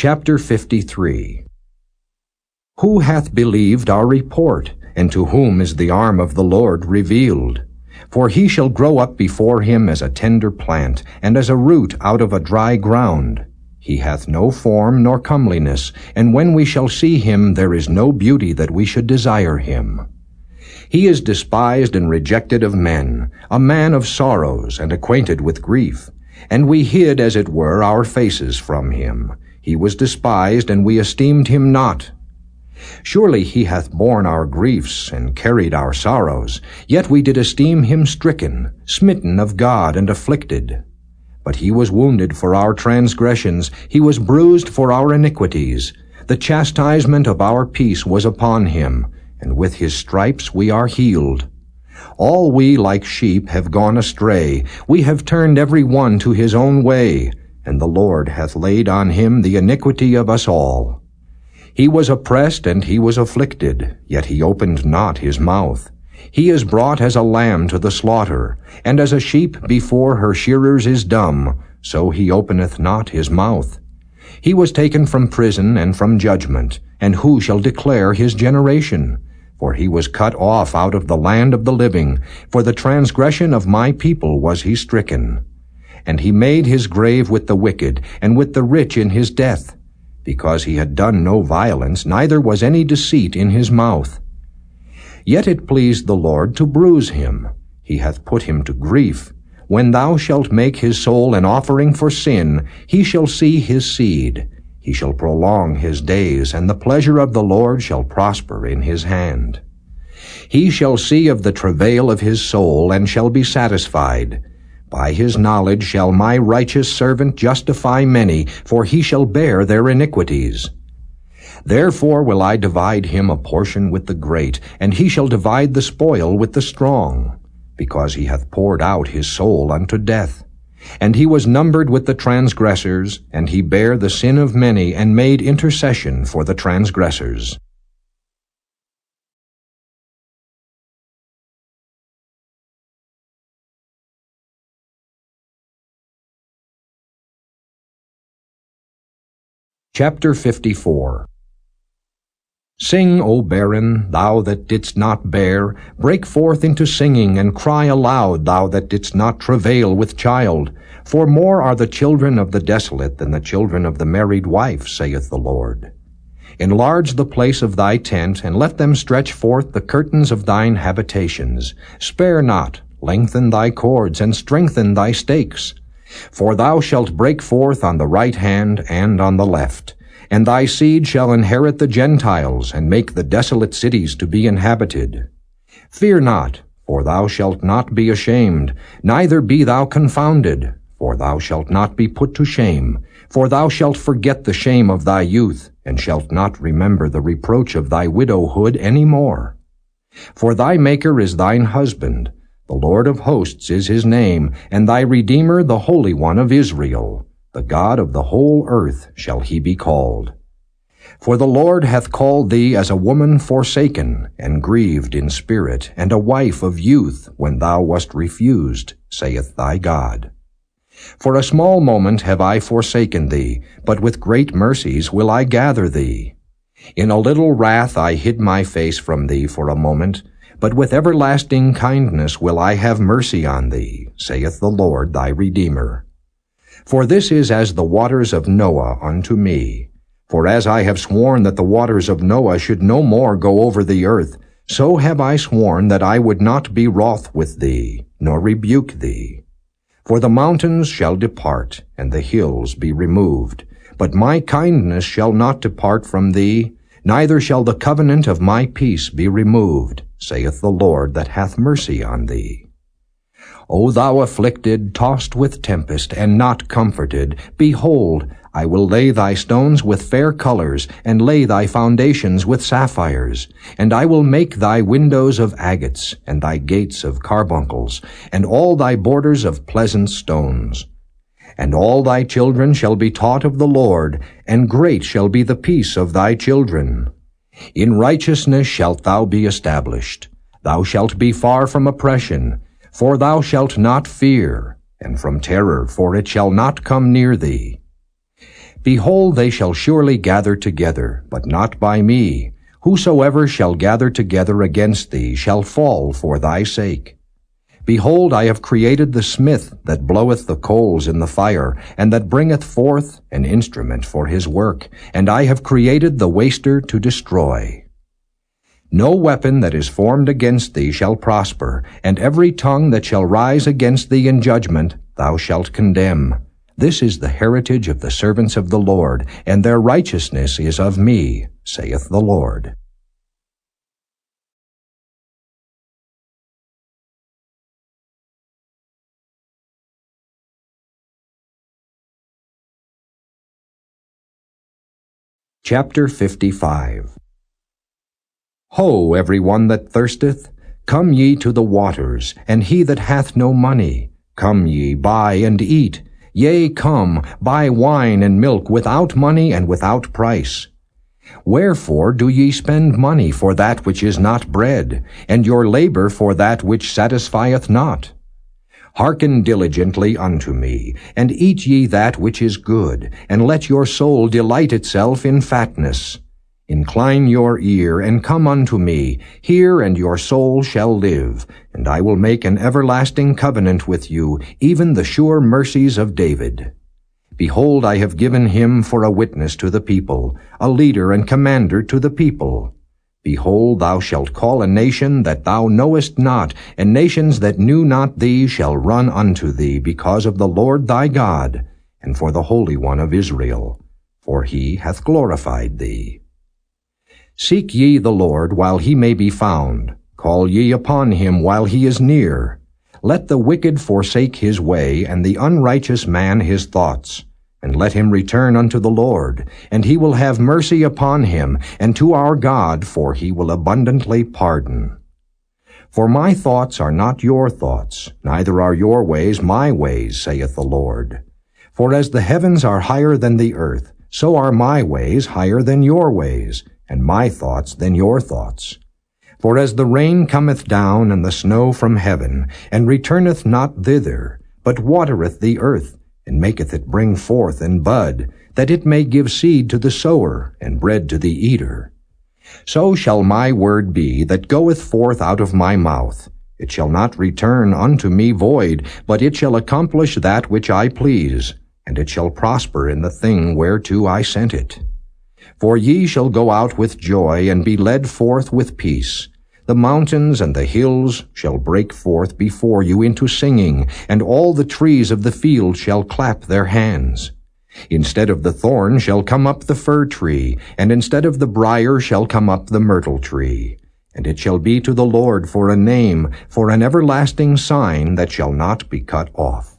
Chapter 53. Who hath believed our report, and to whom is the arm of the Lord revealed? For he shall grow up before him as a tender plant, and as a root out of a dry ground. He hath no form nor comeliness, and when we shall see him, there is no beauty that we should desire him. He is despised and rejected of men, a man of sorrows, and acquainted with grief. And we hid, as it were, our faces from him. He was despised, and we esteemed him not. Surely he hath borne our griefs, and carried our sorrows. Yet we did esteem him stricken, smitten of God, and afflicted. But he was wounded for our transgressions, he was bruised for our iniquities. The chastisement of our peace was upon him, and with his stripes we are healed. All we like sheep have gone astray, we have turned every one to his own way, and the Lord hath laid on him the iniquity of us all. He was oppressed and he was afflicted, yet he opened not his mouth. He is brought as a lamb to the slaughter, and as a sheep before her shearers is dumb, so he openeth not his mouth. He was taken from prison and from judgment, and who shall declare his generation? For he was cut off out of the land of the living, for the transgression of my people was he stricken. And he made his grave with the wicked, and with the rich in his death, because he had done no violence, neither was any deceit in his mouth. Yet it pleased the Lord to bruise him. He hath put him to grief. When thou shalt make his soul an offering for sin, he shall see his seed. He shall prolong his days, and the pleasure of the Lord shall prosper in his hand. He shall see of the travail of his soul, and shall be satisfied. By his knowledge shall my righteous servant justify many, for he shall bear their iniquities. Therefore will I divide him a portion with the great, and he shall divide the spoil with the strong, because he hath poured out his soul unto death. And he was numbered with the transgressors, and he bare the sin of many, and made intercession for the transgressors. Chapter 54. Sing, O barren, thou that didst not bear, break forth into singing, and cry aloud, thou that didst not travail with child. For more are the children of the desolate than the children of the married wife, saith the Lord. Enlarge the place of thy tent, and let them stretch forth the curtains of thine habitations. Spare not, lengthen thy cords, and strengthen thy stakes. For thou shalt break forth on the right hand and on the left. And thy seed shall inherit the Gentiles, and make the desolate cities to be inhabited. Fear not, for thou shalt not be ashamed, neither be thou confounded, for thou shalt not be put to shame. For thou shalt forget the shame of thy youth, and shalt not remember the reproach of thy widowhood any more. For thy Maker is thine husband, the Lord of hosts is his name, and thy Redeemer the Holy One of Israel. The God of the whole earth shall he be called. For the Lord hath called thee as a woman forsaken, and grieved in spirit, and a wife of youth, when thou wast refused, saith thy God. For a small moment have I forsaken thee, but with great mercies will I gather thee. In a little wrath I hid my face from thee for a moment, but with everlasting kindness will I have mercy on thee, saith the Lord thy Redeemer. For this is as the waters of Noah unto me. For as I have sworn that the waters of Noah should no more go over the earth, so have I sworn that I would not be wroth with thee, nor rebuke thee. For the mountains shall depart, and the hills be removed. But my kindness shall not depart from thee, neither shall the covenant of my peace be removed, saith the Lord that hath mercy on thee. O thou afflicted, tossed with tempest, and not comforted, behold, I will lay thy stones with fair colors, and lay thy foundations with sapphires. And I will make thy windows of agates, and thy gates of carbuncles, and all thy borders of pleasant stones. And all thy children shall be taught of the Lord, and great shall be the peace of thy children. In righteousness shalt thou be established. Thou shalt be far from oppression, for thou shalt not fear, and from terror, for it shall not come near thee. Behold, they shall surely gather together, but not by me. Whosoever shall gather together against thee shall fall for thy sake. Behold, I have created the smith that bloweth the coals in the fire, and that bringeth forth an instrument for his work, and I have created the waster to destroy. No weapon that is formed against thee shall prosper, and every tongue that shall rise against thee in judgment thou shalt condemn. This is the heritage of the servants of the Lord, and their righteousness is of me, saith the Lord. Chapter 55. Ho, every one that thirsteth, come ye to the waters, and he that hath no money, come ye, buy and eat. Yea, come, buy wine and milk without money and without price. Wherefore do ye spend money for that which is not bread, and your labor for that which satisfieth not? Hearken diligently unto me, and eat ye that which is good, and let your soul delight itself in fatness. Incline your ear, and come unto me. Hear, and your soul shall live. And I will make an everlasting covenant with you, even the sure mercies of David. Behold, I have given him for a witness to the people, a leader and commander to the people. Behold, thou shalt call a nation that thou knowest not, and nations that knew not thee shall run unto thee, because of the Lord thy God, and for the Holy One of Israel, for he hath glorified thee. Seek ye the Lord while he may be found. Call ye upon him while he is near. Let the wicked forsake his way, and the unrighteous man his thoughts. And let him return unto the Lord, and he will have mercy upon him, and to our God, for he will abundantly pardon. For my thoughts are not your thoughts, neither are your ways my ways, saith the Lord. For as the heavens are higher than the earth, so are my ways higher than your ways, and my thoughts than your thoughts. For as the rain cometh down and the snow from heaven, and returneth not thither, but watereth the earth, and maketh it bring forth and bud, that it may give seed to the sower, and bread to the eater. So shall my word be that goeth forth out of my mouth. It shall not return unto me void, but it shall accomplish that which I please, and it shall prosper in the thing whereto I sent it. For ye shall go out with joy, and be led forth with peace. The mountains and the hills shall break forth before you into singing, and all the trees of the field shall clap their hands. Instead of the thorn shall come up the fir tree, and instead of the brier shall come up the myrtle tree. And it shall be to the Lord for a name, for an everlasting sign that shall not be cut off.